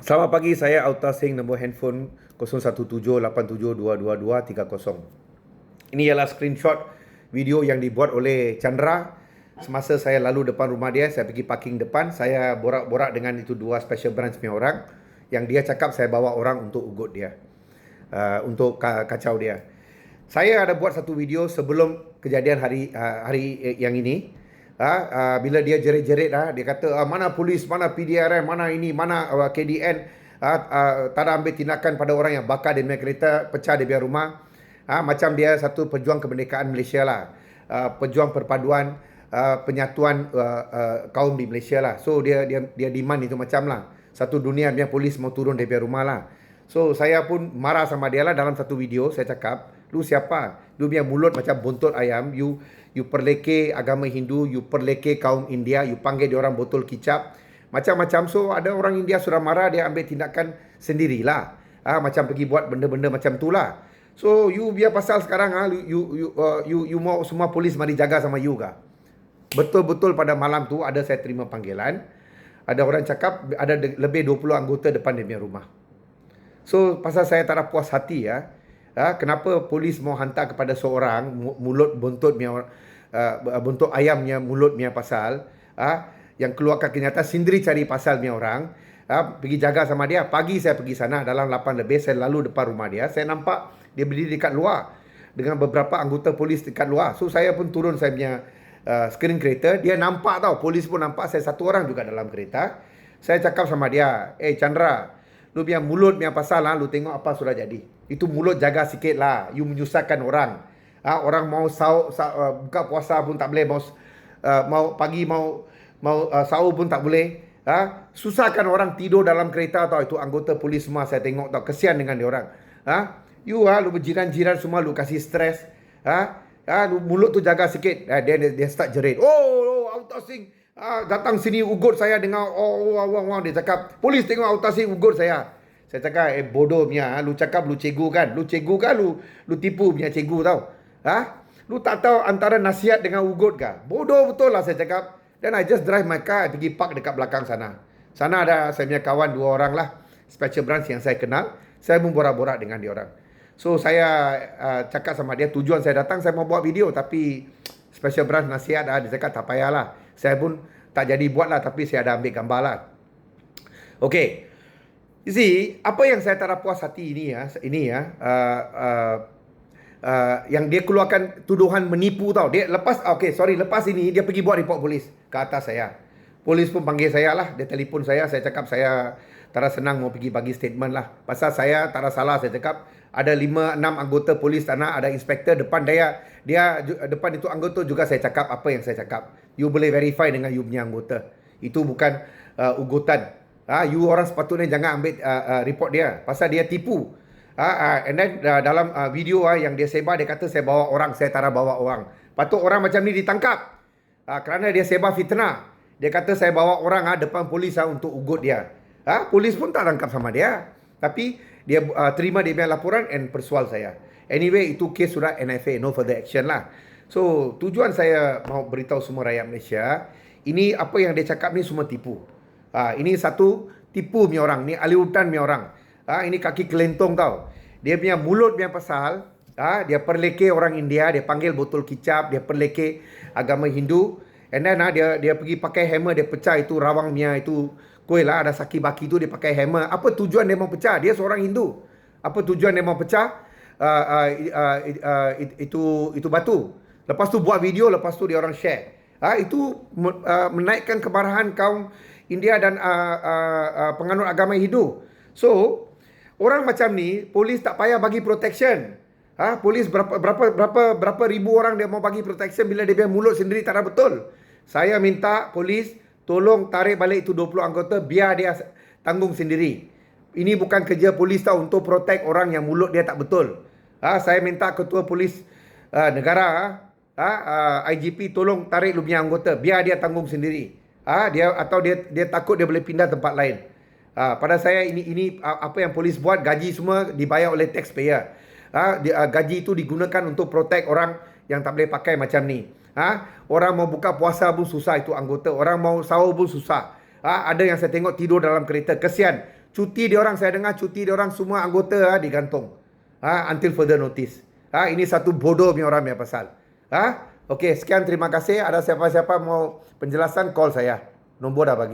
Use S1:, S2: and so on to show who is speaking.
S1: Selamat pagi, saya Auta Singh, nombor handphone 0178722230. Ini ialah screenshot video yang dibuat oleh Chandra semasa saya lalu depan rumah dia. Saya pergi parking depan, saya borak-borak dengan itu dua special branch punya orang, yang dia cakap saya bawa orang untuk ugut dia, untuk kacau dia. Saya ada buat satu video sebelum kejadian hari yang ini. Bila dia jerit-jerit, dia kata mana polis, mana PDRM, mana ini, mana KDN, tak ada ambil tindakan pada orang yang bakar dia punya kereta, pecah dia punya rumah. Macam dia satu pejuang kemerdekaan Malaysia lah, pejuang perpaduan, penyatuan kaum di Malaysia lah. So dia demand itu macam lah, satu dunia punya polis mau turun dari rumah lah. So saya pun marah sama dia lah. Dalam satu video saya cakap, lu siapa? Lu punya mulut macam bontot ayam. You perleke agama Hindu, you perleke kaum India, you panggil dia orang botol kicap, macam-macam. So ada orang India sudah marah, dia ambil tindakan sendirilah. Macam pergi buat benda-benda macam tu lah. So you biar pasal sekarang you mau semua polis mari jaga sama you kah? Betul-betul pada malam tu ada saya terima panggilan. Ada orang cakap ada lebih 20 anggota depan dia punya rumah. So pasal saya tak ada puas hati kenapa polis mau hantar kepada seorang mulut bontot bontot ayamnya mulutnya pasal yang keluarkan kenyataan sendiri cari pasal punya orang, pergi jaga sama dia. Pagi saya pergi sana dalam 8 lebih, saya lalu depan rumah dia, saya nampak dia berdiri dekat luar dengan beberapa anggota polis dekat luar. So saya pun turun saya punya screen kereta, dia nampak tau, polis pun nampak saya satu orang juga dalam kereta. Saya cakap sama dia, Chandra, lu punya mulut punya pasal lu tengok apa sudah jadi. Itu mulut jaga sikit lah, you menyusahkan orang. Orang mau buka puasa pun tak boleh, mau pagi mau sahur pun tak boleh. Susahkan orang tidur dalam kereta tau. Itu anggota polis semua saya tengok tau, kesian dengan dia orang. Lu berjiran-jiran semua lu kasih stres. Lu mulut tu jaga sikit. Dia start jerit. Auta Singh datang sini ugut saya dengan dia cakap, polis tengok Auta Singh ugut saya. Saya cakap, bodoh punya, lu cakap lu cikgu kan? Lu cikgu kan? Lu tipu punya cikgu tau. Lu tak tahu antara nasihat dengan ugut kah? Bodoh betul lah saya cakap. Then I just drive my car, pergi park dekat belakang sana. Sana ada saya punya kawan 2 orang lah, special branch yang saya kenal. Saya pun borak-borak dengan dia orang. So saya cakap sama dia, tujuan saya datang saya mau buat video, tapi special branch nasihat dia cakap tak payahlah. Saya pun tak jadi buat lah, tapi saya ada ambil gambar lah. Okay. You see, apa yang saya tak ada puas hati yang dia keluarkan tuduhan menipu tau. Dia lepas ini dia pergi buat report polis ke atas saya. Polis pun panggil saya lah, dia telefon saya cakap saya tak ada senang mau pergi bagi statement lah. Pasal saya tak ada salah, saya cakap ada 5-6 anggota polis tanah, ada inspektor depan dia depan itu anggota juga. Saya cakap apa yang saya cakap. You boleh verify dengan you punya anggota. Itu bukan ugutan. You orang sepatutnya jangan ambil report dia, pasal dia tipu. And then dalam video yang dia sebar, dia kata saya bawa orang. Saya tak ada bawa orang. Patut orang macam ni ditangkap kerana dia sebar fitnah. Dia kata saya bawa orang depan polis untuk ugut dia. Polis pun tak tangkap sama dia, tapi dia terima dia punya laporan and persual saya. Anyway, itu kes surat NFA, no further action lah. So tujuan saya mau beritahu semua rakyat Malaysia, ini apa yang dia cakap ni semua tipu. Ini satu tipu punya orang, ni aliutan punya orang. Ini kaki kelentong tau. Dia punya mulut punya pasal, dia perleke orang India, dia panggil botol kicap, dia perleke agama Hindu. And then dia pergi pakai hammer, dia pecah itu rawangnya itu kuih lah, ada saki baki tu dia pakai hammer. Apa tujuan dia mau pecah? Dia seorang Hindu. Apa tujuan dia mau pecah itu batu? Lepas tu buat video, lepas tu dia orang share. Itu menaikkan kemarahan kaum India dan penganut agama Hindu. So orang macam ni polis tak payah bagi protection. Polis berapa ribu orang dia mau bagi protection bila dia punya mulut sendiri tak ada betul. Saya minta polis tolong tarik balik itu 20 anggota, biar dia tanggung sendiri. Ini bukan kerja polis tau untuk protect orang yang mulut dia tak betul. Saya minta ketua polis negara, IGP tolong tarik lu punya anggota, biar dia tanggung sendiri. Dia takut dia boleh pindah tempat lain. Pada saya ini apa yang polis buat, gaji semua dibayar oleh taxpayer. Gaji itu digunakan untuk protect orang yang tak boleh pakai macam ni. Orang mau buka puasa pun susah itu anggota. Orang mau sahur pun susah. Ada yang saya tengok tidur dalam kereta. Kesian. Cuti dia orang, saya dengar cuti dia orang semua anggota digantung. Until further notice. Ini satu bodoh punya orang punya pasal. Okey, sekian, terima kasih. Ada siapa-siapa mau penjelasan, call saya. Nombor dah bagi.